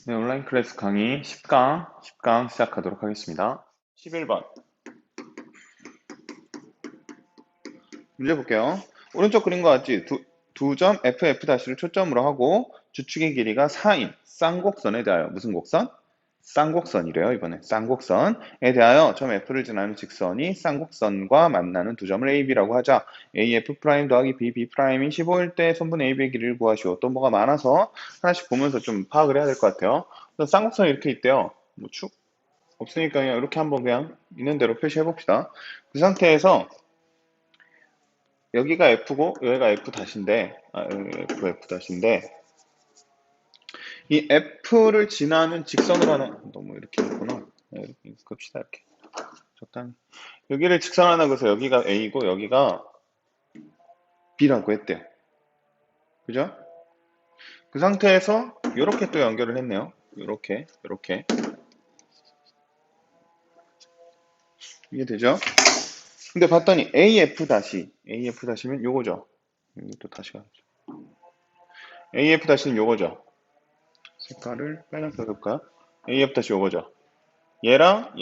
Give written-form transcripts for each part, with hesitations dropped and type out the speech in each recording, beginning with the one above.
네, 온라인 클래스 강의 10강 시작하도록 하겠습니다. 11번. 문제 볼게요. 오른쪽 그린 거 같지? 두 점 FF'를 초점으로 하고 주축의 길이가 4인 쌍곡선에 대하여 무슨 곡선? 쌍곡선이래요, 이번에. 쌍곡선에 대하여 점 F를 지나는 직선이 쌍곡선과 만나는 두 점을 A, B라고 하자. AF' 더하기 B, B'이 15일 때 선분 AB의 길이를 구하시오. 또 뭐가 많아서 하나씩 보면서 좀 파악을 해야 될 것 같아요. 그래서 쌍곡선이 이렇게 있대요. 뭐 축 없으니까 그냥 이렇게 한번 그냥 있는 대로 표시해 봅시다. 그 상태에서 여기가 F고 여기가 F 다시인데 F 다시인데 이 F를 지나는 직선으로 하나 너무 이렇게 했구나. 이렇게 끕시다 이렇게 적당히 여기를 직선 하나 그래서 여기가 A고 여기가 B라고 했대요. 그죠? 그 상태에서 이렇게 또 연결을 했네요. 이렇게 이게 되죠? 근데 봤더니 AF 다시면 요거죠. 여기 또 다시 가죠. AF 다시는 요거죠. 색깔을 빨간색 해볼까요? AF 다시 요거죠. 얘랑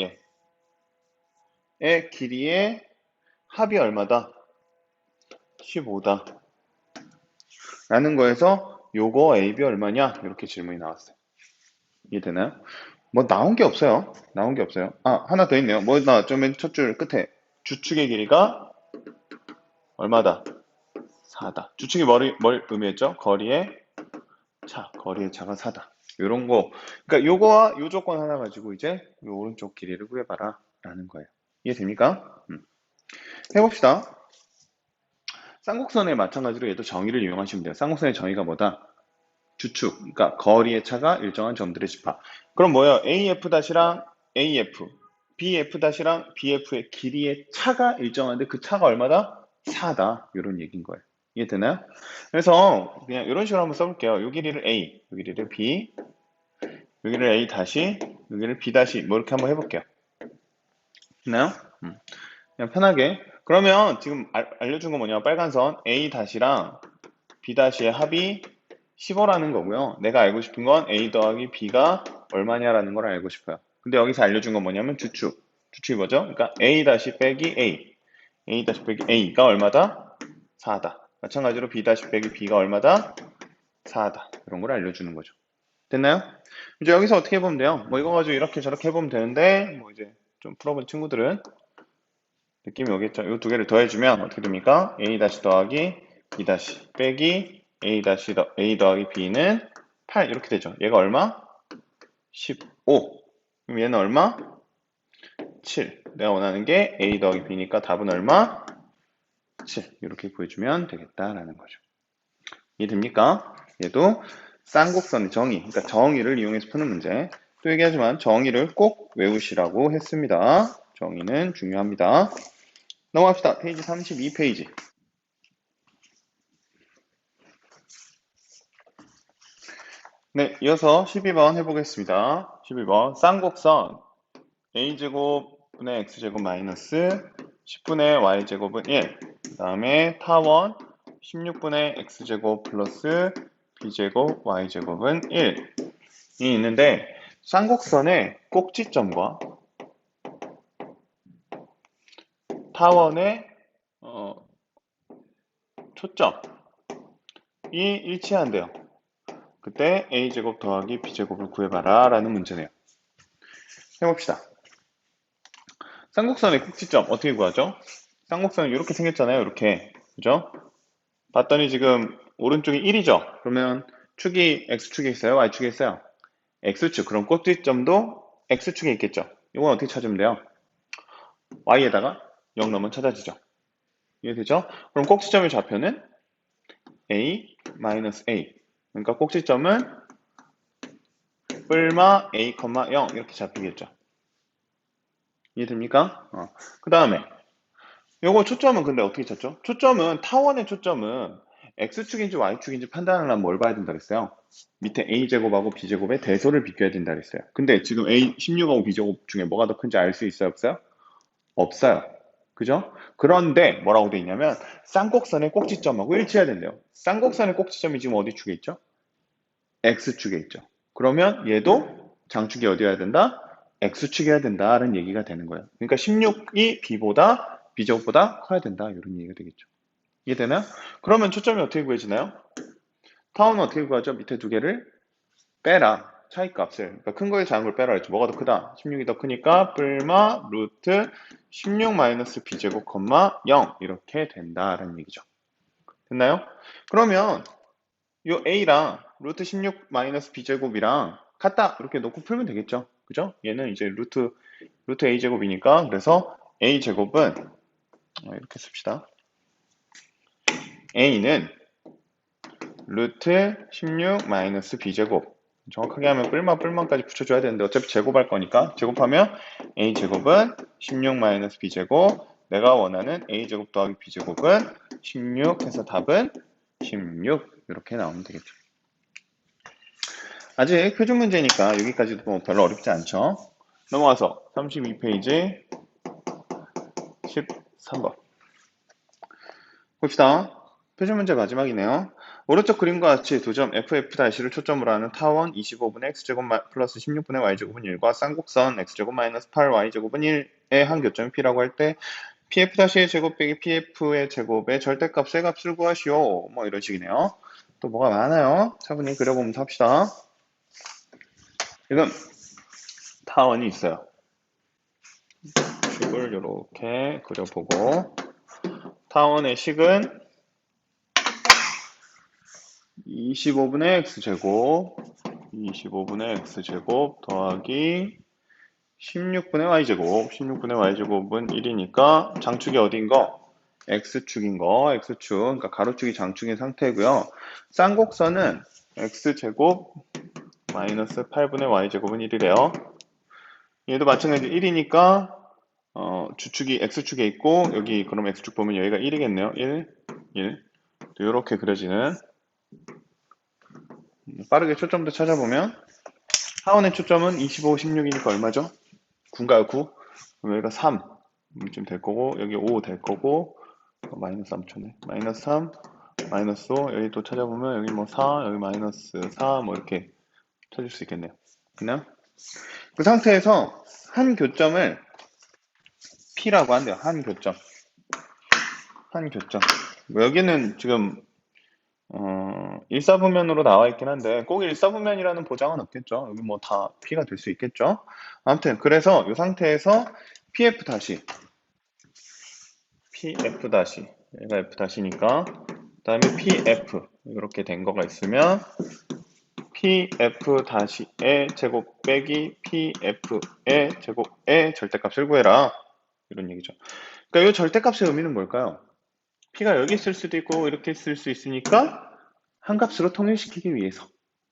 얘의 길이의 합이 얼마다? 15다. 라는 거에서 요거 AB 얼마냐? 이렇게 질문이 나왔어요. 이해되나요? 뭐 나온 게 없어요. 아, 하나 더 있네요. 뭐 나왔죠? 맨 첫 줄 끝에. 주축의 길이가 얼마다? 4다. 주축이 뭘 의미했죠? 거리의 차가 4다. 요런 거. 그러니까 요거와 요 조건 하나 가지고 이제 요 오른쪽 길이를 구해봐라. 라는 거예요. 이해됩니까? 해봅시다. 쌍곡선에 마찬가지로 얘도 정의를 이용하시면 돼요. 쌍곡선의 정의가 뭐다? 주축, 그러니까 거리의 차가 일정한 점들의 집합. 그럼 뭐예요? AF-랑 AF, BF-랑 BF의 길이의 차가 일정한데 그 차가 얼마다? 4다. 이런 얘기인 거예요. 이해되나요? 그래서 그냥 이런 식으로 한번 써볼게요. 요 길이를 A, 요 길이를 B, 요 길이를 A 다시, 요 길이를 B 다시 뭐 이렇게 한번 해볼게요. 됐나요? 그냥 편하게. 그러면 지금 알려준 거 뭐냐면 빨간 선 A 다시랑 B 다시의 합이 15라는 거고요. 내가 알고 싶은 건 A 더하기 B가 얼마냐라는 걸 알고 싶어요. 근데 여기서 알려준 건 뭐냐면 주축. 주축이 뭐죠? 그러니까 A 다시 빼기 A. A 다시 빼기 A가 얼마다? 4다. 마찬가지로 B 다시 빼기 B가 얼마다? 4다. 이런 걸 알려주는 거죠. 됐나요? 이제 여기서 어떻게 해보면 돼요? 뭐 이거 가지고 이렇게 저렇게 해보면 되는데 뭐 이제 좀 풀어본 친구들은 느낌이 오겠죠? 이 두 개를 더해주면 어떻게 됩니까? A 다시 더하기 B 다시 빼기 A 더하기 B는 8 이렇게 되죠. 얘가 얼마? 15. 그럼 얘는 얼마? 7. 내가 원하는 게 A 더하기 B니까 답은 얼마? 7. 이렇게 구해주면 되겠다라는 거죠. 이해됩니까? 얘도 쌍곡선의 정의, 그러니까 정의를 이용해서 푸는 문제. 또 얘기하지만 정의를 꼭 외우시라고 했습니다. 정의는 중요합니다. 넘어갑시다. 페이지 32페이지. 네, 이어서 12번 해보겠습니다. 12번. 쌍곡선 a제곱분의 x제곱 마이너스 10분의 y제곱은 1. 그 다음에 타원 16분의 x제곱 플러스 b제곱 y제곱은 1이 있는데 쌍곡선의 꼭지점과 타원의 초점이 일치한대요. 그때 a제곱 더하기 b제곱을 구해봐라 라는 문제네요. 해봅시다. 쌍곡선의 꼭지점 어떻게 구하죠? 쌍곡선은 이렇게 생겼잖아요. 이렇게. 그죠? 봤더니 지금 오른쪽이 1이죠? 그러면 축이 X축에 있어요? Y축에 있어요? X축. 그럼 꼭지점도 X축에 있겠죠? 이건 어떻게 찾으면 돼요? Y에다가 0 넣으면 찾아지죠? 이해되죠? 그럼 꼭지점의 좌표는 A, A. 그러니까 꼭지점은 뿔마 A, 0 이렇게 잡히겠죠? 이해됩니까? 그 다음에 요거 초점은 근데 어떻게 찾죠? 초점은 타원의 초점은 X축인지 Y축인지 판단하려면 뭘 봐야 된다 그랬어요? 밑에 A제곱하고 B제곱의 대소를 비교해야 된다 그랬어요. 근데 지금 A 16하고 B제곱 중에 뭐가 더 큰지 알 수 있어요? 없어요? 없어요. 그죠? 그런데 뭐라고 돼 있냐면 쌍곡선의 꼭지점하고 일치해야 된대요. 쌍곡선의 꼭지점이 지금 어디 축에 있죠? X축에 있죠. 그러면 얘도 장축이 어디여야 된다? X축이어야 된다라는 얘기가 되는 거예요. 그러니까 16이 B제곱보다 커야 된다. 이런 얘기가 되겠죠. 이해되나요? 그러면 초점이 어떻게 구해지나요? 타원은 어떻게 구하죠? 밑에 두 개를 빼라. 차이값을. 그러니까 큰 거에 작은 걸 빼라 했죠. 뭐가 더 크다? 16이 더 크니까 뿔마 루트 16 마이너스 b제곱 콤마 0 이렇게 된다라는 얘기죠. 됐나요? 그러면 요 a랑 루트 16 마이너스 b제곱이랑 같다 이렇게 놓고 풀면 되겠죠. 그죠? 얘는 이제 루트 a제곱이니까 그래서 a제곱은 이렇게 씁시다. a는 루트 16 마이너스 b제곱 정확하게 하면 뿔만까지 붙여줘야 되는데 어차피 제곱할 거니까 제곱하면 a제곱은 16 마이너스 b제곱 내가 원하는 a제곱 더하기 b제곱은 16 해서 답은 16 이렇게 나오면 되겠죠. 아직 표준 문제니까 여기까지도 뭐 별로 어렵지 않죠. 넘어가서 32페이지 13번 봅시다. 표준 문제 마지막이네요. 오른쪽 그림과 같이 두 점 FF-를 초점으로 하는 타원 25분의 x제곱 플러스 16분의 y제곱은 1과 쌍곡선 x제곱 마이너스 8y제곱은 1의 한 교점이 P라고 할 때 PF-의 제곱 빼기 PF의 제곱의 절대값의 값을 구하시오. 뭐 이런 식이네요. 또 뭐가 많아요. 차분히 그려보면서 합시다. 지금 타원이 있어요. 식을 이렇게 그려보고 타원의 식은 25분의 x제곱 25분의 x제곱 더하기 16분의 y제곱 16분의 y제곱은 1이니까 장축이 어딘 거? x축인 거 x축 그러니까 가로축이 장축인 상태고요. 쌍곡선은 x제곱 마이너스 8분의 y제곱은 1이래요. 얘도 마찬가지 1이니까 주축이 x축에 있고 여기 그럼 x축 보면 여기가 1이겠네요. 1, 1 이렇게 그려지는 빠르게 초점도 찾아보면 하원의 초점은 25, 16이니까 얼마죠? 9인가요? 9? 그럼 여기가 3 좀 될 거고 여기 5 될 거고 마이너스 3초네. 마이너스 3, 마이너스 5 여기 또 찾아보면 여기 뭐 4, 여기 마이너스 4 뭐 이렇게 찾을 수 있겠네요. 됐나요? 그 상태에서 한 교점을 P라고 한대요. 한 교점. 한 교점. 뭐 여기는 지금 일사분면으로 나와 있긴 한데 꼭 일사분면이라는 보장은 없겠죠. 여기 뭐 다 P가 될 수 있겠죠. 아무튼 그래서 이 상태에서 PF 다시 PF 다시 얘가 F 다시니까 그 다음에 PF 이렇게 된 거가 있으면 PF 다시의 제곱 빼기 PF의 제곱의 절대값을 구해라 이런 얘기죠. 그러니까 이 절대값의 의미는 뭘까요? P가 여기 있을 수도 있고 이렇게 있을 수 있으니까 한 값으로 통일시키기 위해서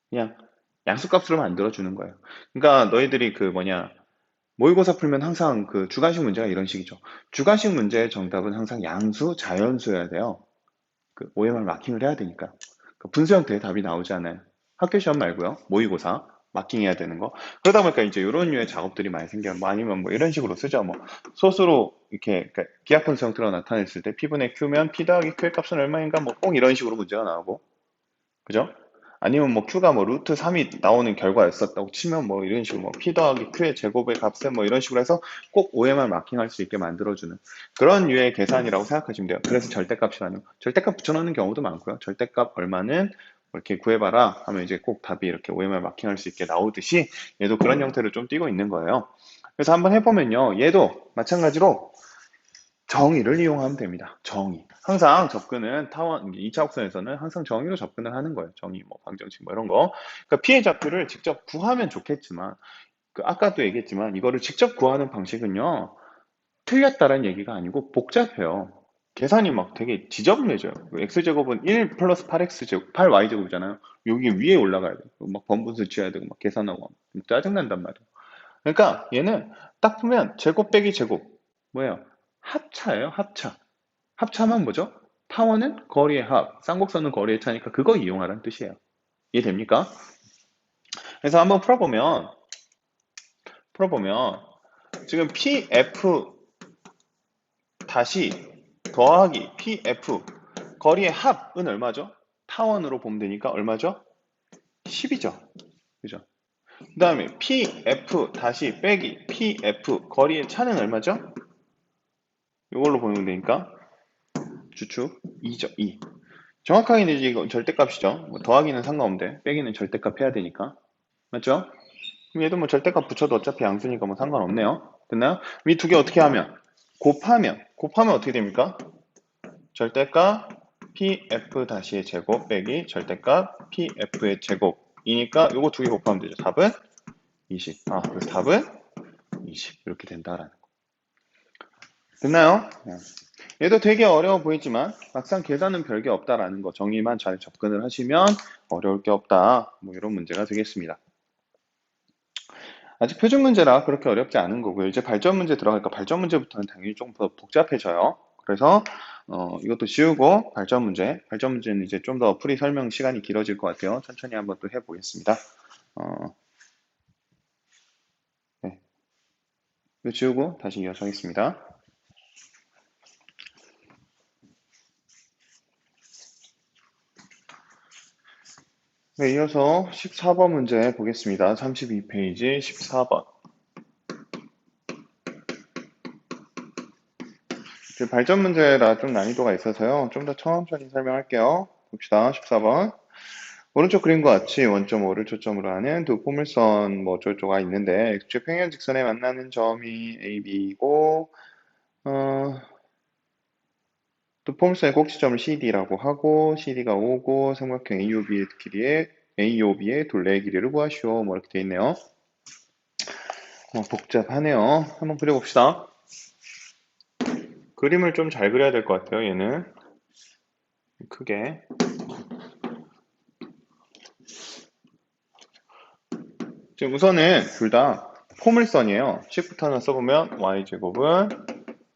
그냥 양수값으로 만들어주는 거예요. 그러니까 너희들이 그 뭐냐 모의고사 풀면 항상 그 주관식 문제가 이런 식이죠. 주관식 문제의 정답은 항상 양수, 자연수여야 돼요. 그 OMR 마킹을 해야 되니까. 그 분수 형태의 답이 나오지 않아요. 학교 시험 말고요. 모의고사 마킹해야 되는 거. 그러다 보니까 이제 이런 류의 작업들이 많이 생겨요. 뭐 아니면 뭐 이런 식으로 쓰죠. 뭐 소수로 이렇게 그러니까 기하 분수 형태로 나타냈을 때 P분의 Q면 P 더하기 Q의 값은 얼마인가 뭐 꼭 이런 식으로 문제가 나오고. 그죠? 아니면 뭐 Q가 뭐 루트 3이 나오는 결과였었다고 치면 뭐 이런 식으로 뭐 P 더하기 Q의 제곱의 값에 뭐 이런 식으로 해서 꼭 OMR 마킹할 수 있게 만들어주는 그런 류의 계산이라고 생각하시면 돼요. 그래서 절대값이라는 거. 절대값 붙여넣는 경우도 많고요. 절대값 얼마는 뭐 이렇게 구해봐라 하면 이제 꼭 답이 이렇게 OMR 마킹할 수 있게 나오듯이 얘도 그런 형태를 좀 띠고 있는 거예요. 그래서 한번 해보면요. 얘도 마찬가지로 정의를 이용하면 됩니다. 정의. 항상 접근은 타원, 2차 곡선에서는 항상 정의로 접근을 하는 거예요. 정의, 뭐, 방정식, 뭐, 이런 거. 그러니까 피해 좌표를 직접 구하면 좋겠지만, 그 아까도 얘기했지만, 이거를 직접 구하는 방식은요, 틀렸다는 얘기가 아니고 복잡해요. 계산이 막 되게 지저분해져요. x제곱은 1 플러스 8x제곱, 8y제곱이잖아요. 여기 위에 올라가야 돼요. 막 번분수 지어야 되고, 막 계산하고, 짜증난단 말이에요. 그러니까 얘는 딱 보면 제곱 빼기 제곱, 뭐예요? 합차예요, 합차. 합차면 뭐죠? 타원은 거리의 합, 쌍곡선은 거리의 차니까 그거 이용하라는 뜻이에요. 이해됩니까? 그래서 한번 풀어보면 지금 PF 다시 더하기 PF 거리의 합은 얼마죠? 타원으로 보면 되니까 얼마죠? 10이죠. 그죠? 그 다음에 PF 다시 빼기 PF 거리의 차는 얼마죠? 이걸로 보면 되니까 주축 2죠. 2. 정확하게 이제 이거 절대값이죠. 뭐 더하기는 상관없는데 빼기는 절대값 해야 되니까. 맞죠? 그럼 얘도 뭐 절대값 붙여도 어차피 양수니까 뭐 상관없네요. 됐나요? 이 두 개 어떻게 하면? 곱하면 어떻게 됩니까? 절대값 PF 다시의 제곱 빼기 절대값 PF의 제곱이니까 요거 두 개 곱하면 되죠. 답은 20. 그래서 답은 20 이렇게 된다라는 거. 됐나요? 얘도 되게 어려워 보이지만 막상 계산은 별게 없다라는 거 정의만 잘 접근을 하시면 어려울 게 없다. 뭐 이런 문제가 되겠습니다. 아직 표준 문제라 그렇게 어렵지 않은 거고요. 이제 발전 문제 들어가니까 발전 문제부터는 당연히 좀 더 복잡해져요. 그래서 이것도 지우고 발전 문제는 이제 좀 더 풀이 설명 시간이 길어질 것 같아요. 천천히 한번 또 해보겠습니다. 네. 이거 지우고 다시 이어서 하겠습니다. 네, 이어서 14번 문제 보겠습니다. 32페이지 14번. 발전 문제라 좀 난이도가 있어서요. 좀 더 천천히 설명할게요. 봅시다. 14번. 오른쪽 그림과 같이 원점 O를 초점으로 하는 두 포물선 뭐 어쩌고저쩌고가 있는데 X축 평행 직선에 만나는 점이 A, B이고 두 포물선의 꼭지점을 CD라고 하고 CD가 O고 삼각형 AOB의 둘레의 길이를 구하시오. 뭐 이렇게 돼 있네요. 복잡하네요. 한번 그려봅시다. 그림을 좀 잘 그려야 될 것 같아요. 얘는 크게. 지금 우선은 둘 다 포물선이에요. 식부터 하나 써보면 y제곱은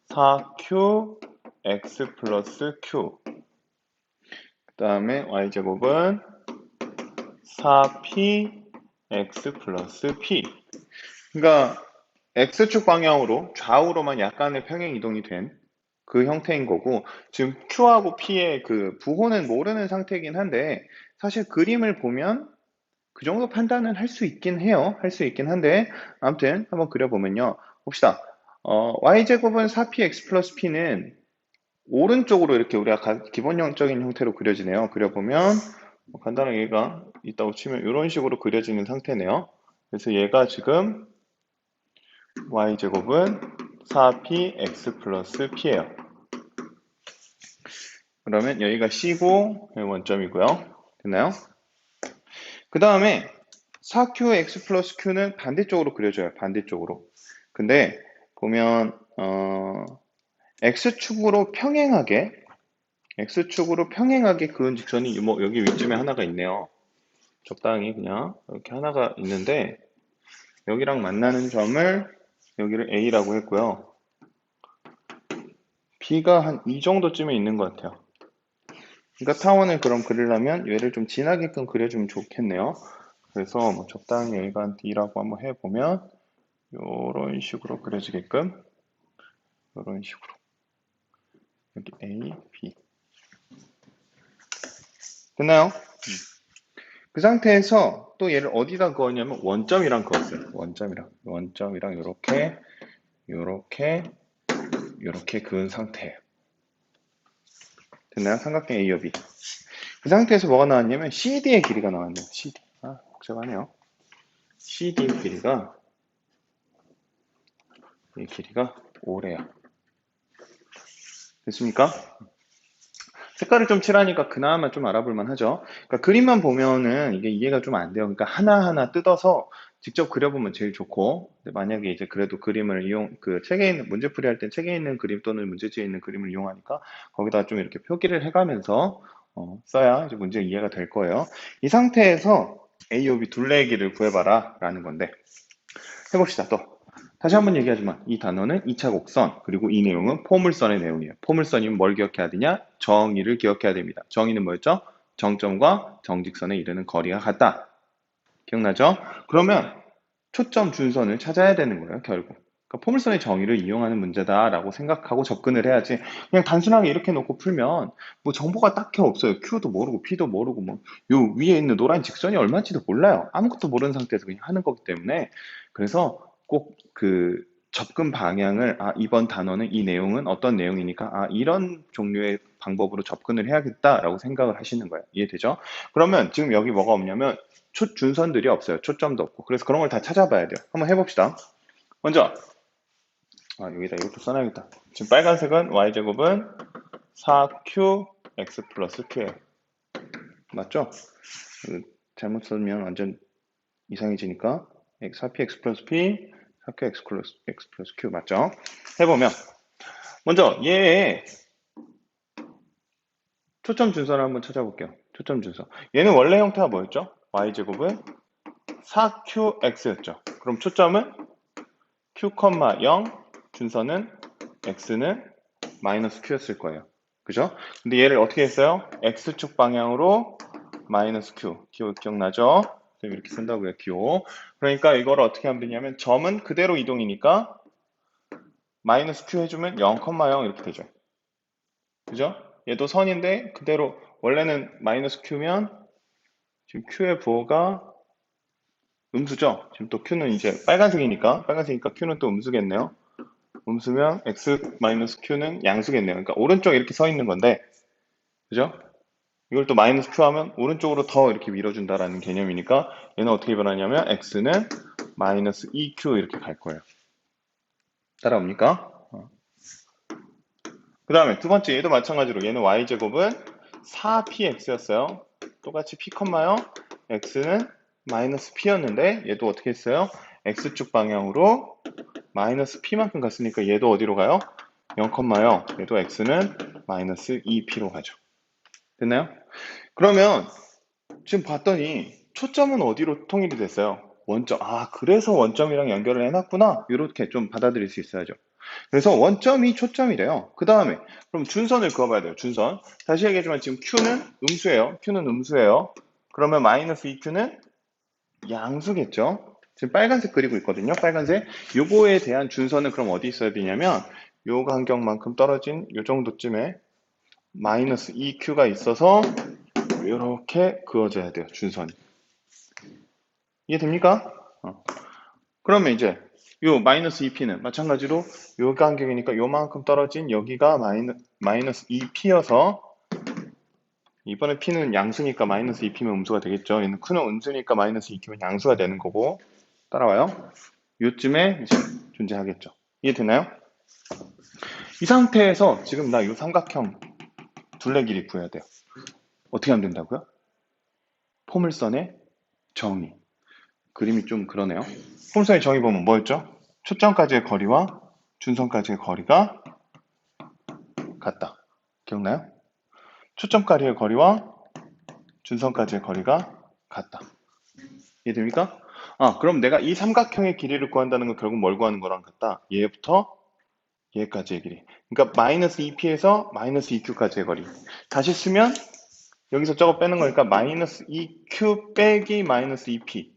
4qx 플러스 q 그 다음에 y제곱은 4px 플러스 p. 그러니까 x축 방향으로 좌우로만 약간의 평행 이동이 된 그 형태인 거고, 지금 q하고 p의 그 부호는 모르는 상태이긴 한데 사실 그림을 보면 그 정도 판단은 할 수 있긴 해요. 할 수 있긴 한데 아무튼 한번 그려보면요. 봅시다. y제곱은 4px 플러스 p는 오른쪽으로 이렇게 우리가 기본적인 형태로 그려지네요. 그려보면 간단하게 얘가 있다고 치면 이런 식으로 그려지는 상태네요. 그래서 얘가 지금 y제곱은 4px 플러스 p예요. 그러면 여기가 c고 여기 원점이고요. 됐나요? 그 다음에 4qx 플러스 q는 반대쪽으로 그려져요. 반대쪽으로. 근데 보면 x축으로 평행하게 그은 직선이 뭐 여기 위쯤에 하나가 있네요. 적당히 그냥 이렇게 하나가 있는데 여기랑 만나는 점을 여기를 A라고 했고요. B가 한 이 정도쯤에 있는 것 같아요. 그러니까 타원을 그럼 그리려면 얘를 좀 진하게끔 그려주면 좋겠네요. 그래서 뭐 적당히 A가 한 D라고 한번 해보면 이런 식으로 그려지게끔 이런 식으로 여기 A, B 됐나요? 그 상태에서 또 얘를 어디다 그었냐면 원점이랑 그었어요. 원점이랑 이렇게 그은 상태예요. 됐나요? 삼각형 A와 B. 그 상태에서 뭐가 나왔냐면 CD의 길이가 나왔네요. CD. 복잡하네요. CD의 길이가 이 길이가 5래요. 됐습니까? 색깔을 좀 칠하니까 그나마 좀 알아볼만 하죠. 그러니까 그림만 보면은 이게 이해가 좀 안 돼요. 그러니까 하나하나 뜯어서 직접 그려보면 제일 좋고, 근데 만약에 이제 그래도 그림을 책에 있는, 문제풀이 할 때 책에 있는 그림 또는 문제지에 있는 그림을 이용하니까 거기다 좀 이렇게 표기를 해가면서 써야 이제 문제 이해가 될 거예요. 이 상태에서 A, O, B 둘레의 길을 구해봐라 라는 건데, 해봅시다 또. 다시 한번 얘기하지만 이 단어는 2차 곡선, 그리고 이 내용은 포물선의 내용이에요. 포물선이면 뭘 기억해야 되냐? 정의를 기억해야 됩니다. 정의는 뭐였죠? 정점과 정직선에 이르는 거리가 같다. 기억나죠? 그러면 초점 준선을 찾아야 되는 거예요, 결국. 그러니까 포물선의 정의를 이용하는 문제다라고 생각하고 접근을 해야지. 그냥 단순하게 이렇게 놓고 풀면 뭐 정보가 딱히 없어요. Q도 모르고 P도 모르고 뭐 요 위에 있는 노란 직선이 얼마인지도 몰라요. 아무것도 모르는 상태에서 그냥 하는 거기 때문에 그래서 꼭 그 접근 방향을 이번 단어는 이 내용은 어떤 내용이니까 이런 종류의 방법으로 접근을 해야겠다라고 생각을 하시는 거예요. 이해되죠? 그러면 지금 여기 뭐가 없냐면 준선들이 없어요. 초점도 없고. 그래서 그런 걸 다 찾아봐야 돼요. 한번 해봅시다. 먼저 여기다 이것도 써놔야겠다. 지금 빨간색은 y제곱은 4qx 플러스 q예요. 맞죠? 잘못 쓰면 완전 이상해지니까 4px 플러스 p, 4qx 플러스 x 플러스 q 맞죠? 해보면 먼저 얘의 초점 준선을 한번 찾아볼게요. 초점 준선. 얘는 원래 형태가 뭐였죠? y제곱은 4qx였죠. 그럼 초점은 q, 0, 준선은 x는 마이너스 q였을 거예요. 그죠? 근데 얘를 어떻게 했어요? x축 방향으로 마이너스 q. 기억나죠? 이렇게 쓴다고요, 기호. 그러니까 이걸 어떻게 하면 되냐면 점은 그대로 이동이니까 마이너스 q 해주면 0, 0 이렇게 되죠. 그죠? 얘도 선인데 그대로 원래는 마이너스 q면 지금 q의 부호가 음수죠? 지금 또 q는 이제 빨간색이니까 q는 또 음수겠네요. 음수면 x-q는 양수겠네요. 그러니까 오른쪽에 이렇게 서 있는 건데 그죠? 이걸 또 마이너스 q 하면 오른쪽으로 더 이렇게 밀어준다라는 개념이니까 얘는 어떻게 변하냐면 x는 마이너스 2q 이렇게 갈 거예요. 따라옵니까? 그 다음에 두 번째 얘도 마찬가지로 얘는 y제곱은 4px였어요. 똑같이 p, 0 x는 마이너스 p였는데 얘도 어떻게 했어요? x축 방향으로 마이너스 p만큼 갔으니까 얘도 어디로 가요? 0, 0 얘도 x는 마이너스 2p로 가죠. 됐나요? 그러면 지금 봤더니 초점은 어디로 통일이 됐어요? 원점. 그래서 원점이랑 연결을 해놨구나. 이렇게 좀 받아들일 수 있어야죠. 그래서 원점이 초점이래요. 그 다음에 그럼 준선을 그어봐야 돼요. 준선. 다시 얘기하지만 지금 Q는 음수예요. Q는 음수예요. 그러면 마이너스 2Q는 양수겠죠. 지금 빨간색 그리고 있거든요. 빨간색. 요거에 대한 준선은 그럼 어디 있어야 되냐면 요 간격만큼 떨어진 요 정도쯤에 마이너스 2Q가 있어서 이렇게 그어져야 돼요. 준선이. 이해됩니까? 그러면 이제 요 마이너스 2p는 마찬가지로 요 간격이니까 요만큼 떨어진 여기가 마이너스 2p여서 이번에 p는 양수니까 마이너스 2p면 음수가 되겠죠. 얘는 q는 음수니까 마이너스 2p면 양수가 되는 거고 따라와요. 요쯤에 이제 존재하겠죠. 이해되나요? 이 상태에서 지금 나 요 삼각형 둘레 길이 구해야 돼요. 어떻게 하면 된다고요? 포물선의 정의. 그림이 좀 그러네요. 포물선의 정의 보면 뭐였죠? 초점까지의 거리와 준선까지의 거리가 같다. 기억나요? 초점까지의 거리와 준선까지의 거리가 같다. 이해됩니까? 그럼 내가 이 삼각형의 길이를 구한다는 건 결국 뭘 구하는 거랑 같다? 얘부터 얘까지의 길이. 그러니까 마이너스 2p에서 마이너스 2q까지의 거리. 다시 쓰면 여기서 저거 빼는 거니까 마이너스 2q 빼기 마이너스 2p.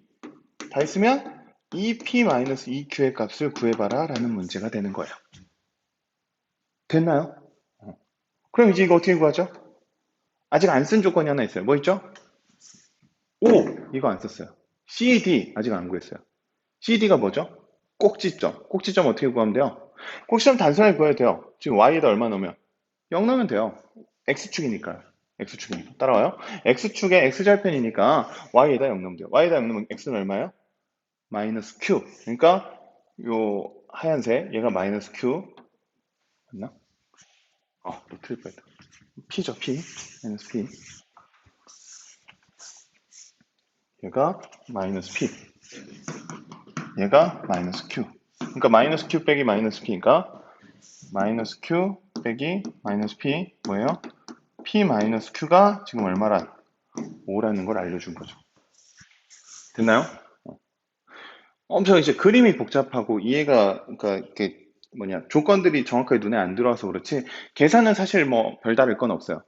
다시 쓰면 2p 마이너스 2q의 값을 구해봐라 라는 문제가 되는 거예요. 됐나요? 그럼 이제 이거 어떻게 구하죠? 아직 안 쓴 조건이 하나 있어요. 뭐 있죠? O 이거 안 썼어요. CD 아직 안 구했어요. CD가 뭐죠? 꼭지점. 꼭지점 어떻게 구하면 돼요? 꼭지점 단순하게 구해야 돼요. 지금 Y에다 얼마 넣으면? 0 넣으면 돼요. X축이니까요. X축이니까. 따라와요. X축에 X절편이니까 Y에다 0 넣으면 돼요. Y에다 0 넣으면 X는 얼마예요? 마이너스 Q. 그러니까 요 하얀색 얘가 마이너스 Q 맞나? 또 틀릴 뻔했다. P죠, P. 마이너스 P. 얘가 마이너스 P. 얘가 마이너스 Q. 그러니까 마이너스 Q 빼기 마이너스 P니까 마이너스 Q 빼기 마이너스 P 뭐예요? P 마이너스 Q가 지금 얼마란? 5라는 걸 알려준 거죠. 됐나요? 엄청 이제 그림이 복잡하고 이해가 그러니까 이렇게 조건들이 정확하게 눈에 안 들어와서 그렇지 계산은 사실 뭐 별다를 건 없어요.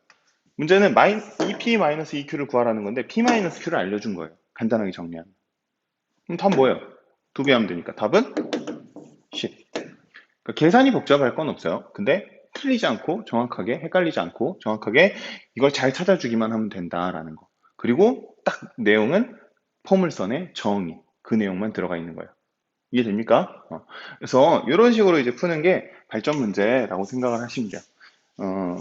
문제는 2p-2q를 구하라는 건데 p-q를 알려준 거예요. 간단하게 정리하면. 그럼 답 뭐예요? 두 배 하면 되니까 답은 10. 그러니까 계산이 복잡할 건 없어요. 근데 틀리지 않고 정확하게 헷갈리지 않고 정확하게 이걸 잘 찾아주기만 하면 된다라는 거. 그리고 딱 내용은 포물선의 정의 그 내용만 들어가 있는 거예요. 이해됩니까? 그래서 이런 식으로 이제 푸는 게 발전 문제라고 생각을 하시면 돼요. 어,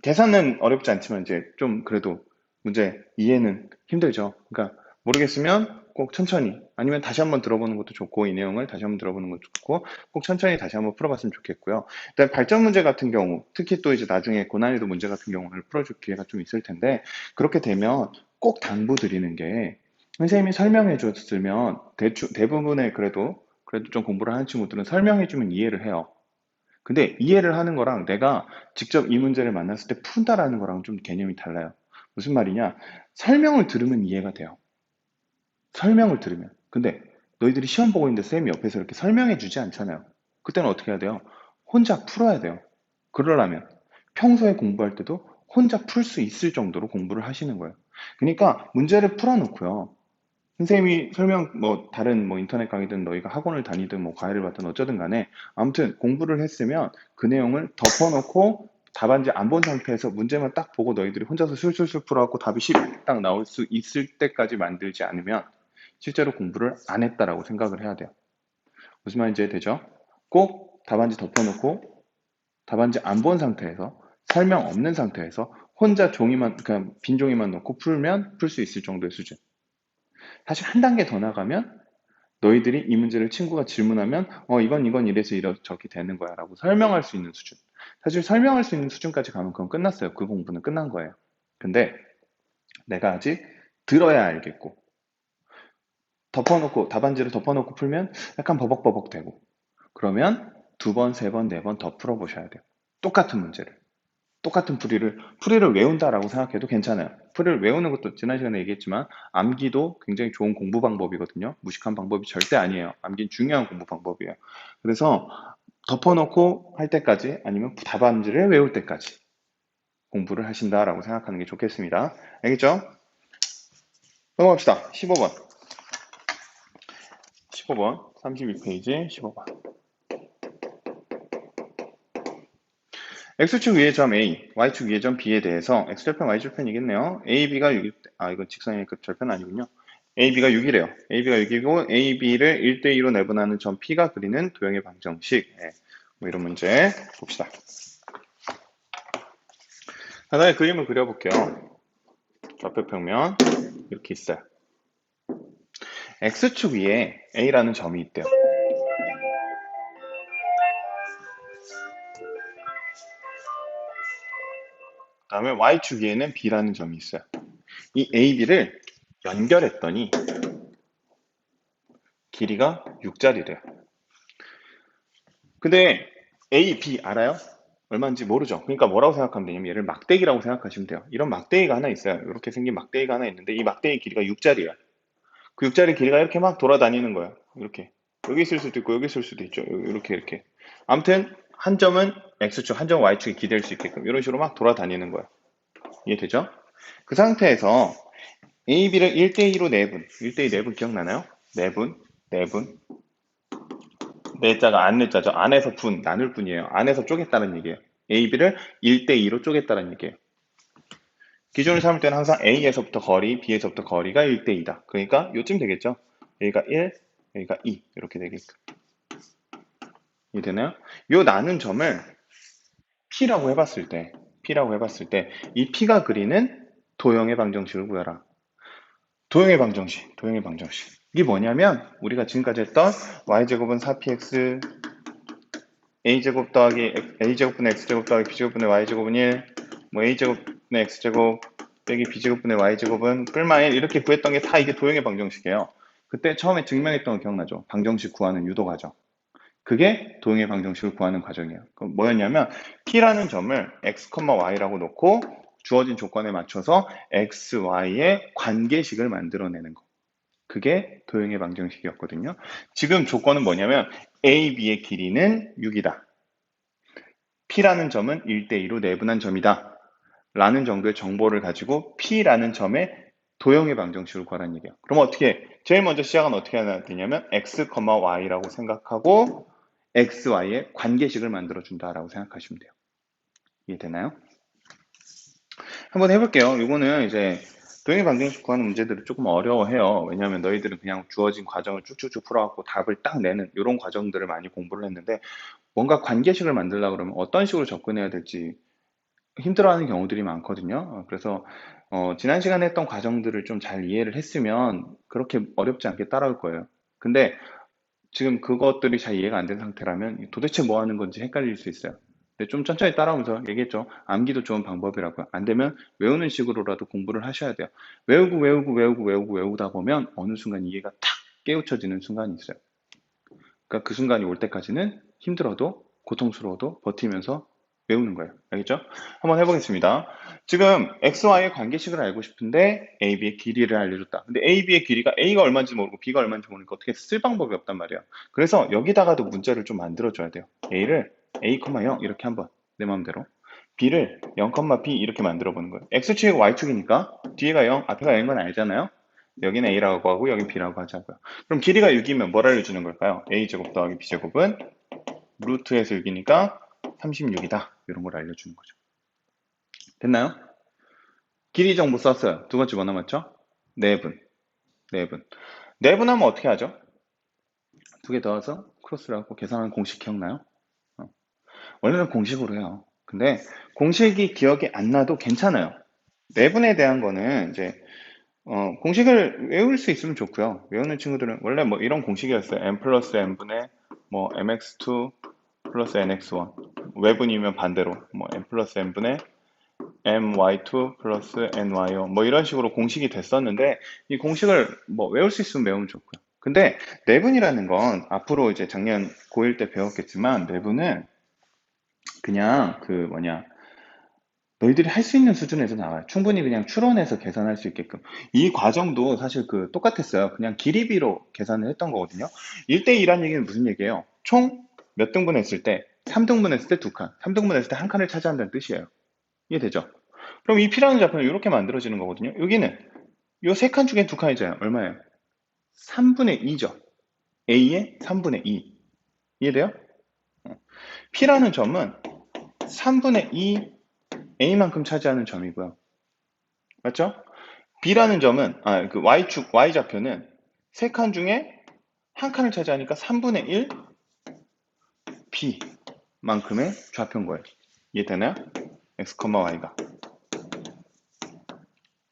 계산은 어렵지 않지만 이제 좀 그래도 문제 이해는 힘들죠. 그러니까 모르겠으면 꼭 천천히 아니면 다시 한번 들어보는 것도 좋고 이 내용을 다시 한번 들어보는 것도 좋고 꼭 천천히 다시 한번 풀어봤으면 좋겠고요. 일단 발전 문제 같은 경우 특히 또 이제 나중에 고난이도 문제 같은 경우를 풀어줄 기회가 좀 있을 텐데 그렇게 되면 꼭 당부드리는 게 선생님이 설명해 줬으면 대부분의 그래도 좀 공부를 하는 친구들은 설명해 주면 이해를 해요. 근데 이해를 하는 거랑 내가 직접 이 문제를 만났을 때 푼다라는 거랑 좀 개념이 달라요. 무슨 말이냐? 설명을 들으면 이해가 돼요. 설명을 들으면. 근데 너희들이 시험 보고 있는데 쌤이 옆에서 이렇게 설명해 주지 않잖아요. 그때는 어떻게 해야 돼요? 혼자 풀어야 돼요. 그러려면 평소에 공부할 때도 혼자 풀 수 있을 정도로 공부를 하시는 거예요. 그러니까 문제를 풀어놓고요. 선생님이 설명 뭐 다른 뭐 인터넷 강의든 너희가 학원을 다니든 뭐 과외를 받든 어쩌든 간에 아무튼 공부를 했으면 그 내용을 덮어놓고 답안지 안 본 상태에서 문제만 딱 보고 너희들이 혼자서 술술술 풀어갖고 답이 10 딱 나올 수 있을 때까지 만들지 않으면 실제로 공부를 안 했다라고 생각을 해야 돼요. 무슨 말인지 이해되죠? 꼭 답안지 덮어놓고 답안지 안 본 상태에서 설명 없는 상태에서 혼자 종이만 그냥 빈 종이만 놓고 풀면 풀 수 있을 정도의 수준. 사실 한 단계 더 나가면 너희들이 이 문제를 친구가 질문하면 이건 이래서 이렇게 되는 거야 라고 설명할 수 있는 수준. 사실 설명할 수 있는 수준까지 가면 그건 끝났어요. 그 공부는 끝난 거예요. 근데 내가 아직 들어야 알겠고 답안지를 덮어놓고 풀면 약간 버벅버벅 되고 그러면 두 번, 세 번, 네 번 더 풀어보셔야 돼요. 똑같은 문제를. 똑같은 풀이를 외운다라고 생각해도 괜찮아요. 풀이를 외우는 것도 지난 시간에 얘기했지만 암기도 굉장히 좋은 공부 방법이거든요. 무식한 방법이 절대 아니에요. 암기는 중요한 공부 방법이에요. 그래서 덮어놓고 할 때까지 아니면 답안지를 외울 때까지 공부를 하신다라고 생각하는 게 좋겠습니다. 알겠죠? 넘어갑시다. 15번. 15번. 32페이지 15번. X축 위의 점 A, Y축 위의 점 B에 대해서 X절편, Y절편이겠네요. A, B가 6, 이건 직선이니까 절편 아니군요. A, B가 6이래요. A, B가 6이고 A, B를 1대2로 내분하는 점 P가 그리는 도형의 방정식. 뭐 이런 문제 봅시다. 하나의 그림을 그려볼게요. 좌표평면 이렇게 있어요. X축 위에 A라는 점이 있대요. 그 다음에 Y축 위에는 B라는 점이 있어요. 이 A, B를 연결했더니 길이가 6짜리래요. 근데 A, B 알아요? 얼마인지 모르죠. 그러니까 뭐라고 생각하면 되냐면 얘를 막대기라고 생각하시면 돼요. 이런 막대기가 하나 있어요. 이렇게 생긴 막대기가 하나 있는데 이 막대기 길이가 6짜리야. 그 6짜리 길이가 이렇게 막 돌아다니는 거야. 이렇게. 여기 있을 수도 있고 여기 있을 수도 있죠. 이렇게. 아무튼 한 점은 X축, 한 점은 Y축에 기댈 수 있게끔 이런 식으로 막 돌아다니는 거야. 이해되죠? 그 상태에서 A, B를 1대2로 내분. 1대2 내분 기억나나요? 내분. 내자가 안 내자죠. 안에서 나눌 뿐이에요. 안에서 쪼갰다는 얘기예요. A, B를 1대2로 쪼갰다는 얘기예요. 기준을 삼을 때는 항상 A에서부터 거리, B에서부터 거리가 1대2다. 그러니까 요쯤 되겠죠. 여기가 1, 여기가 2 이렇게 되겠죠. 이해되나요? 요 나눈 점을 P라고 해봤을 때 이 P가 그리는 도형의 방정식을 구해라. 도형의 방정식. 이게 뭐냐면 우리가 지금까지 했던 y제곱은 4px a제곱 더하기 a제곱분의 x제곱 더하기 b제곱분의 y제곱은 1, 뭐 a제곱분의 x제곱 빼기 b제곱분의 y제곱은 뿔마 1 이렇게 구했던 게 다 이게 도형의 방정식이에요. 그때 처음에 증명했던 거 기억나죠? 방정식 구하는 유도 과정. 그게 도형의 방정식을 구하는 과정이에요. 그럼 뭐였냐면 p라는 점을 x, y라고 놓고 주어진 조건에 맞춰서 x, y의 관계식을 만들어내는 거. 그게 도형의 방정식이었거든요. 지금 조건은 뭐냐면 a, b의 길이는 6이다. P라는 점은 1대2로 내분한 점이다. 라는 정도의 정보를 가지고 P라는 점의 도형의 방정식을 구하라는 얘기예요. 그럼 제일 먼저 시작은 어떻게 해야 되냐면 X, Y라고 생각하고 x, y의 관계식을 만들어준다라고 생각하시면 돼요. 이해되나요? 한번 해볼게요. 이거는 이제 도형의 방정식 구하는 문제들을 조금 어려워해요. 왜냐하면 너희들은 그냥 주어진 과정을 쭉쭉쭉 풀어갖고 답을 딱 내는 이런 과정들을 많이 공부를 했는데 뭔가 관계식을 만들려고 그러면 어떤 식으로 접근해야 될지 힘들어하는 경우들이 많거든요. 그래서 지난 시간에 했던 과정들을 좀 잘 이해를 했으면 그렇게 어렵지 않게 따라올 거예요. 근데 지금 그것들이 잘 이해가 안 된 상태라면 도대체 뭐 하는 건지 헷갈릴 수 있어요. 근데 좀 천천히 따라오면서 얘기했죠. 암기도 좋은 방법이라고요. 안 되면 외우는 식으로라도 공부를 하셔야 돼요. 외우다 보면 어느 순간 이해가 탁 깨우쳐지는 순간이 있어요. 그러니까 그 순간이 올 때까지는 힘들어도 고통스러워도 버티면서 외우는 거예요. 알겠죠? 한번 해보겠습니다. 지금 XY의 관계식을 알고 싶은데 A, B의 길이를 알려줬다. 근데 A, B의 길이가 A가 얼마인지 모르고 B가 얼마인지 모르니까 어떻게 쓸 방법이 없단 말이에요. 그래서 여기다가도 문자를 좀 만들어줘야 돼요. A를 A, 0 이렇게 한번 내 마음대로 B를 0, B 이렇게 만들어 보는 거예요. X축이고 Y축이니까 뒤에가 0, 앞에가 0인 건 알잖아요. 여기는 A라고 하고 여긴 B라고 하자고요. 그럼 길이가 6이면 뭘 알려주는 걸까요? A제곱 더하기 B제곱은 루트에서 6이니까 36이다. 이런 걸 알려주는 거죠. 됐나요? 길이 정보 썼어요. 두 번째 뭐 남았죠? 내분. 내분. 내분하면 어떻게 하죠? 두 개 더해서 크로스를 하고 계산하는 공식 기억나요? 원래는 공식으로 해요. 근데 공식이 기억이 안 나도 괜찮아요. 내분에 대한 거는 이제 공식을 외울 수 있으면 좋고요. 외우는 친구들은 원래 뭐 이런 공식이었어요. n 플러스 n분의 뭐 mx2 플러스 nx1. 외분이면 반대로 뭐 n 플러스 n분의 my2 플러스 ny1 뭐 이런 식으로 공식이 됐었는데 이 공식을 뭐 외울 수 있으면 외우면 좋고요. 근데 내분이라는 건 앞으로 이제 작년 고1 때 배웠겠지만 내분은 그냥 그 뭐냐 너희들이 할 수 있는 수준에서 나와요. 충분히 그냥 추론해서 계산할 수 있게끔. 이 과정도 사실 그 똑같았어요. 그냥 기리비로 계산을 했던 거거든요. 1대2란 얘기는 무슨 얘기예요? 총 몇 등분 했을 때? 3등분 했을 때 2칸, 3등분 했을 때 1칸을 차지한다는 뜻이에요. 이해되죠? 그럼 이 P라는 좌표는 이렇게 만들어지는 거거든요. 여기는 이 3칸 중에 2칸이잖아요. 얼마예요? 3분의 2죠. A의 3분의 2. 이해돼요? P라는 점은 3분의 2 A만큼 차지하는 점이고요. 맞죠? B라는 점은, 그 Y축, Y좌표는 3칸 중에 1칸을 차지하니까 3분의 1 B만큼의 좌표인 거예요. 이해되나요? X, Y가.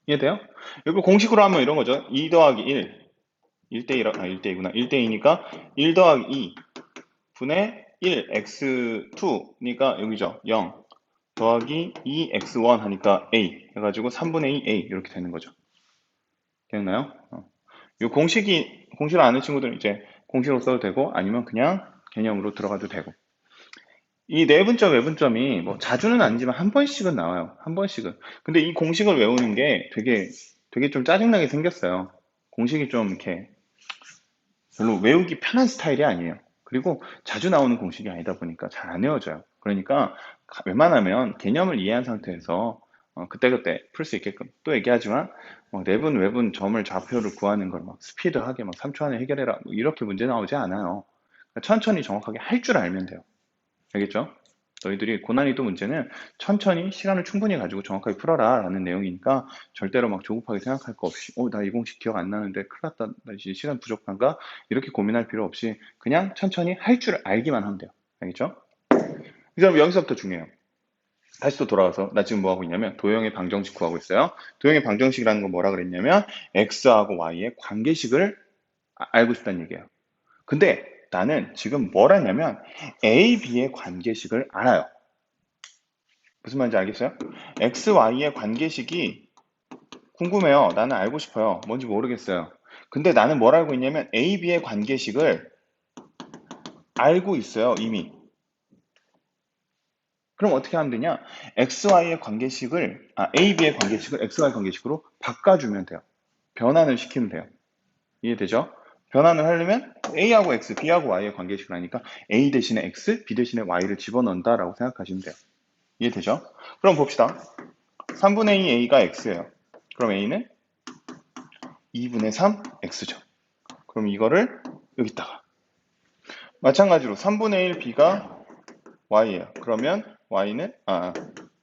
이해돼요? 이거 공식으로 하면 이런 거죠. 2 더하기 1. 1대1, 1대2구나. 1대2니까 1 더하기 2 분의 1, x2니까 여기죠. 0 더하기 2x1 하니까 a 해가지고 3분의 2a 이렇게 되는 거죠. 기억나요? 이 공식을 아는 친구들은 이제 공식으로 써도 되고 아니면 그냥 개념으로 들어가도 되고. 이 내분점, 외분점이 뭐 자주는 아니지만 한 번씩은 나와요. 한 번씩은. 근데 이 공식을 외우는 게 되게 좀 짜증나게 생겼어요. 공식이 좀 이렇게 별로 외우기 편한 스타일이 아니에요. 그리고 자주 나오는 공식이 아니다 보니까 잘 안 외워져요. 그러니까 웬만하면 개념을 이해한 상태에서 그때그때 풀 수 있게끔 또 얘기하지만 내분, 외분, 점을 좌표를 구하는 걸 막 스피드하게 막 3초 안에 해결해라 뭐 이렇게 문제 나오지 않아요. 그러니까 천천히 정확하게 할 줄 알면 돼요. 알겠죠? 너희들이 고난이도 문제는 천천히 시간을 충분히 가지고 정확하게 풀어라 라는 내용이니까 절대로 막 조급하게 생각할 거 없이 나 이 공식 기억 안 나는데 큰일 났다 나 이제 시간 부족한가 이렇게 고민할 필요 없이 그냥 천천히 할 줄 알기만 하면 돼요. 알겠죠? 그럼 여기서부터 중요해요. 다시 또 돌아와서 나 지금 뭐 하고 있냐면 도형의 방정식 구하고 있어요. 도형의 방정식이라는 건 뭐라 그랬냐면 x하고 y의 관계식을 알고 싶다는 얘기예요. 근데 나는 지금 뭘 하냐면 A, B의 관계식을 알아요. 무슨 말인지 알겠어요? X, Y의 관계식이 궁금해요. 나는 알고 싶어요. 뭔지 모르겠어요. 근데 나는 뭘 알고 있냐면 A, B의 관계식을 알고 있어요. 이미. 그럼 어떻게 하면 되냐? X, Y의 관계식을 A, B의 관계식을 X, Y 관계식으로 바꿔주면 돼요. 변환을 시키면 돼요. 이해되죠? 변환을 하려면 A하고 X, B하고 Y의 관계식을 하니까 A 대신에 X, B 대신에 Y를 집어넣는다라고 생각하시면 돼요. 이해되죠? 그럼 봅시다. 3분의 2 A가 X예요. 그럼 A는 2분의 3 X죠. 그럼 이거를 여기다가 마찬가지로 3분의 1 b가 y예요. 그러면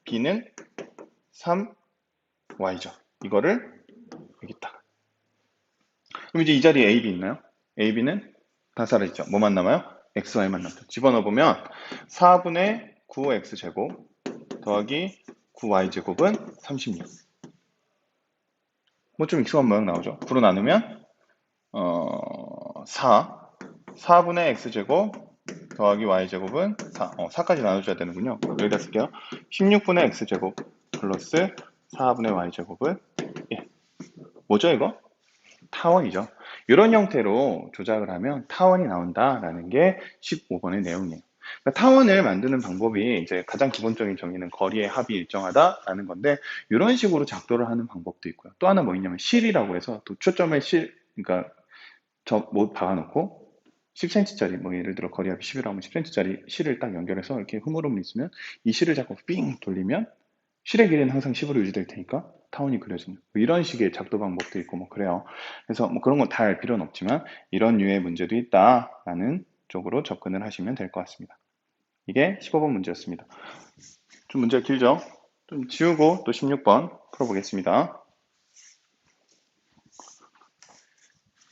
b는 3y죠. 이거를 여기다가. 그럼 이제 이 자리에 a, b 있나요? a, b는 다 사라지죠. 뭐만 남아요? x, y만 남죠. 집어넣어보면 4분의 9x제곱 더하기 9y제곱은 36. 뭐 좀 익숙한 모양 나오죠. 9로 나누면 4분의 x제곱 더하기 y제곱은 4까지 나눠줘야 되는군요. 여기다 쓸게요. 16분의 x제곱 플러스 4분의 y제곱은 1. 뭐죠 이거? 타원이죠. 이런 형태로 조작을 하면 타원이 나온다라는 게 15번의 내용이에요. 그러니까 타원을 만드는 방법이 이제 가장 기본적인 정의는 거리의 합이 일정하다라는 건데 이런 식으로 작도를 하는 방법도 있고요. 또 하나 뭐 있냐면 실이라고 해서 도초점의 실, 그러니까 못 박아놓고 10cm짜리, 뭐 예를 들어 거리합이 10이라고 하면 10cm짜리 실을 딱 연결해서 이렇게 흐물흐물 있으면 이 실을 자꾸 삥 돌리면 실의 길이는 항상 10으로 유지될 테니까 타원이 그려지는 뭐 이런 식의 작도 방법도 있고 뭐 그래요. 그래서 뭐 그런 건 다 알 필요는 없지만 이런 류의 문제도 있다라는 쪽으로 접근을 하시면 될 것 같습니다. 이게 15번 문제였습니다. 좀 문제가 길죠? 좀 지우고 또 16번 풀어보겠습니다.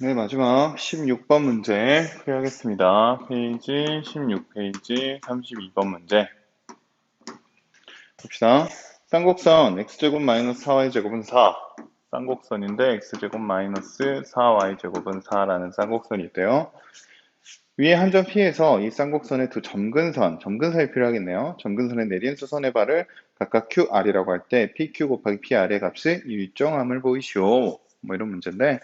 네, 마지막 16번 문제 풀이하겠습니다. 페이지 16페이지 32번 문제 봅시다. 쌍곡선 x제곱 마이너스 4y제곱은 4. 쌍곡선인데 x제곱 마이너스 4y제곱은 4라는 쌍곡선이 있대요. 위에 한 점 P에서 이 쌍곡선의 두 점근선이 필요하겠네요. 점근선의 내린 수선의 발을 각각 QR이라고 할 때 PQ 곱하기 PR의 값이 일정함을 보이시오. 뭐 이런 문제인데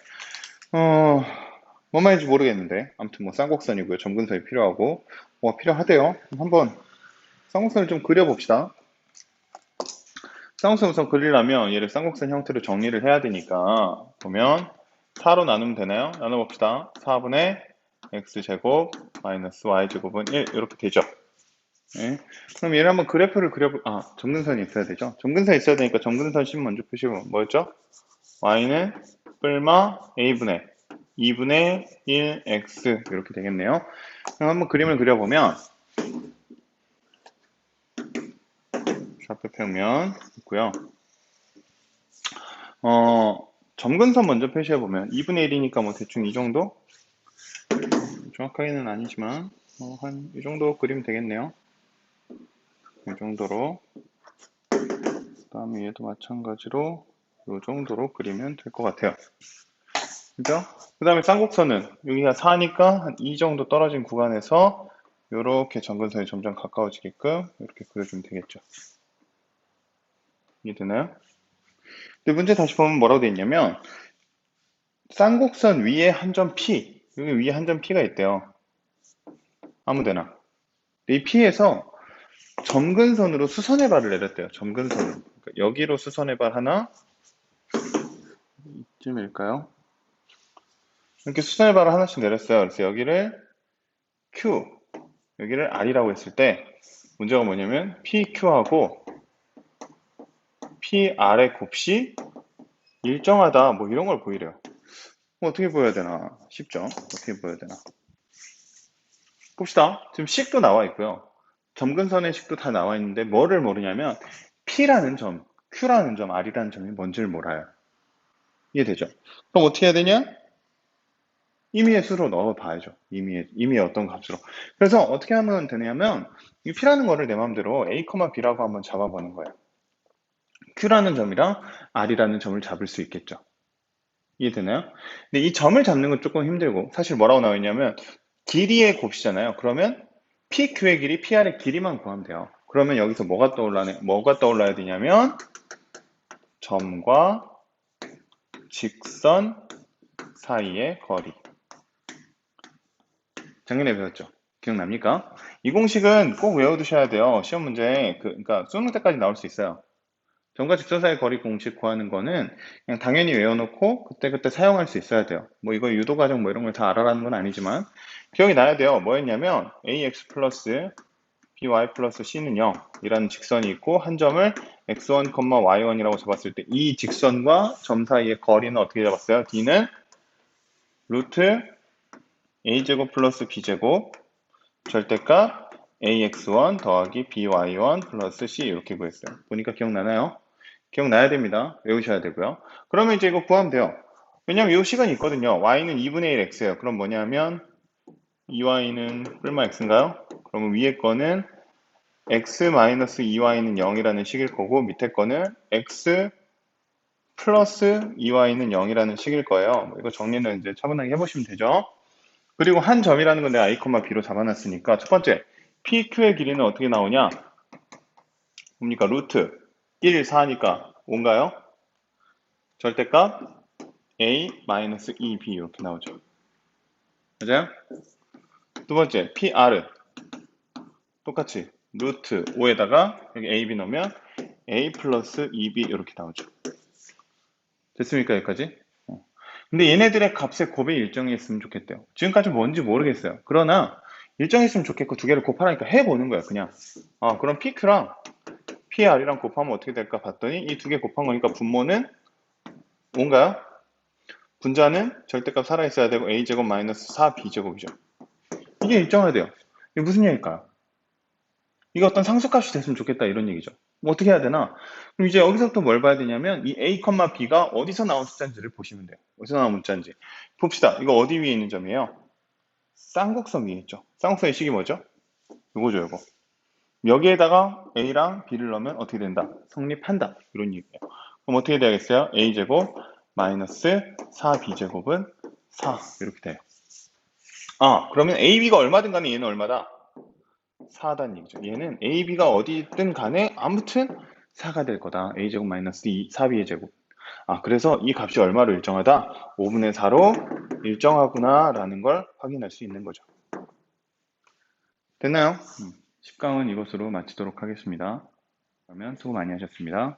뭔 말인지 모르겠는데 아무튼 뭐 쌍곡선이고요. 점근선이 필요하고 뭐가 필요하대요. 한번 쌍곡선을 좀 그려봅시다. 쌍곡선 우선 그리려면 얘를 쌍곡선 형태로 정리를 해야 되니까 보면 4로 나누면 되나요? 나눠봅시다. 4분의 x제곱 마이너스 y제곱은 1 이렇게 되죠. 네. 그럼 얘를 한번 그래프를 점근선이 있어야 되죠. 점근선이 있어야 되니까 점근선 심 먼저 표시고 뭐였죠? y는 뿔마 a분의 2분의 1x 이렇게 되겠네요. 그럼 한번 그림을 그려보면 좌표 평면 있고요. 점근선 먼저 표시해보면 2분의 1이니까 뭐 대충 이 정도? 정확하게는 아니지만 한 이 정도 그리면 되겠네요. 이 정도로 그 다음에 얘도 마찬가지로 이 정도로 그리면 될 것 같아요. 그죠? 그 다음에 쌍곡선은 여기가 4니까 한 이 정도 떨어진 구간에서 이렇게 점근선이 점점 가까워지게끔 이렇게 그려주면 되겠죠. 이해되나요? 근데 문제 다시 보면 뭐라고 되어 있냐면 쌍곡선 위에 한 점 P, 여기 위에 한 점 P가 있대요. 아무데나. 이 P에서 점근선으로 수선의 발을 내렸대요. 점근선으로. 그러니까 여기로 수선의 발 하나, 이쯤일까요? 이렇게 수선의 발을 하나씩 내렸어요. 그래서 여기를 Q, 여기를 R이라고 했을 때 문제가 뭐냐면 PQ하고 PR의 곱이 일정하다 뭐 이런 걸 보이래요. 뭐 어떻게 보여야 되나 쉽죠? 어떻게 보여야 되나 봅시다. 지금 식도 나와 있고요. 점근선의 식도 다 나와 있는데 뭐를 모르냐면 P라는 점, Q라는 점, R이라는 점이 뭔지를 몰라요. 이해되죠? 그럼 어떻게 해야 되냐? 임의의 수로 넣어봐야죠. 임의의 어떤 값으로. 그래서 어떻게 하면 되냐면 이 P라는 거를 내 마음대로 A, B라고 한번 잡아보는 거예요. Q라는 점이랑 R이라는 점을 잡을 수 있겠죠. 이해되나요? 근데 이 점을 잡는 건 조금 힘들고 사실 뭐라고 나와 있냐면 길이의 곱이잖아요. 그러면 PQ의 길이, PR의 길이만 구하면 돼요. 그러면 여기서 뭐가 떠올라야 되냐면 점과 직선 사이의 거리. 작년에 배웠죠? 기억납니까? 이 공식은 꼭 외워두셔야 돼요. 시험 문제, 그러니까 수능 때까지 나올 수 있어요. 점과 직선 사이 거리 공식 구하는 거는 그냥 당연히 외워놓고 그때그때 사용할 수 있어야 돼요. 뭐 이거 유도과정 뭐 이런 걸 다 알아라는 건 아니지만 기억이 나야 돼요. 뭐였냐면 ax 플러스 by 플러스 c는 0 이라는 직선이 있고 한 점을 x1, y1이라고 잡았을 때 이 직선과 점 사이의 거리는 어떻게 잡았어요? d는 루트 a제곱 플러스 b제곱 절대값 ax1 더하기 by1 플러스 c 이렇게 구했어요. 보니까 기억나나요? 기억나야 됩니다. 외우셔야 되고요. 그러면 이제 이거 구하면 돼요. 왜냐면 이 시간이 있거든요. y는 2분의 1 x예요. 그럼 뭐냐면 2y는 뿔마 x인가요? 그러면 위에 거는 x-2y는 0이라는 식일 거고 밑에 거는 x 플러스 2y는 0이라는 식일 거예요. 이거 정리는 이제 차분하게 해보시면 되죠. 그리고 한 점이라는 건 내가 a, b로 잡아놨으니까 첫 번째 PQ의 길이는 어떻게 나오냐? 뭡니까? 루트 1, 4니까 5인가요? 절대값 a-2b 이렇게 나오죠. 맞아요? 두 번째 PR 똑같이 루트 5에다가 여기 ab 넣으면 a 플러스 2b 이렇게 나오죠. 됐습니까? 여기까지? 근데 얘네들의 값의 곱이 일정했으면 좋겠대요. 지금까지 뭔지 모르겠어요. 그러나 일정했으면 좋겠고 두 개를 곱하라니까 해보는 거예요. 그냥 그럼 PQ랑 PR이랑 곱하면 어떻게 될까 봤더니 이 두 개 곱한 거니까 분모는 뭔가요? 분자는 절대값 살아있어야 되고 a제곱 마이너스 4b제곱이죠. 이게 일정해야 돼요. 이게 무슨 얘기일까요? 이게 어떤 상수값이 됐으면 좋겠다 이런 얘기죠. 뭐 어떻게 해야 되나? 그럼 이제 여기서부터 뭘 봐야 되냐면 이 a, b가 어디서 나온 숫자인지를 보시면 돼요. 어디서 나온 문자인지. 봅시다. 이거 어디 위에 있는 점이에요? 쌍곡선 위에 있죠. 쌍곡선의 식이 뭐죠? 요거죠, 요거. 여기에다가 a랑 b를 넣으면 어떻게 된다? 성립한다. 이런 얘기예요. 그럼 어떻게 돼야겠어요? a제곱 마이너스 4b제곱은 4 이렇게 돼요. 그러면 ab가 얼마든 간에 얘는 얼마다? 4다는 얘기죠. 얘는 ab가 어디든 간에 아무튼 4가 될 거다. a제곱 마이너스 4b의 제곱. 그래서 이 값이 얼마로 일정하다? 5분의 4로 일정하구나 라는 걸 확인할 수 있는 거죠. 됐나요? 10강은 이것으로 마치도록 하겠습니다. 그러면 수고 많이 하셨습니다.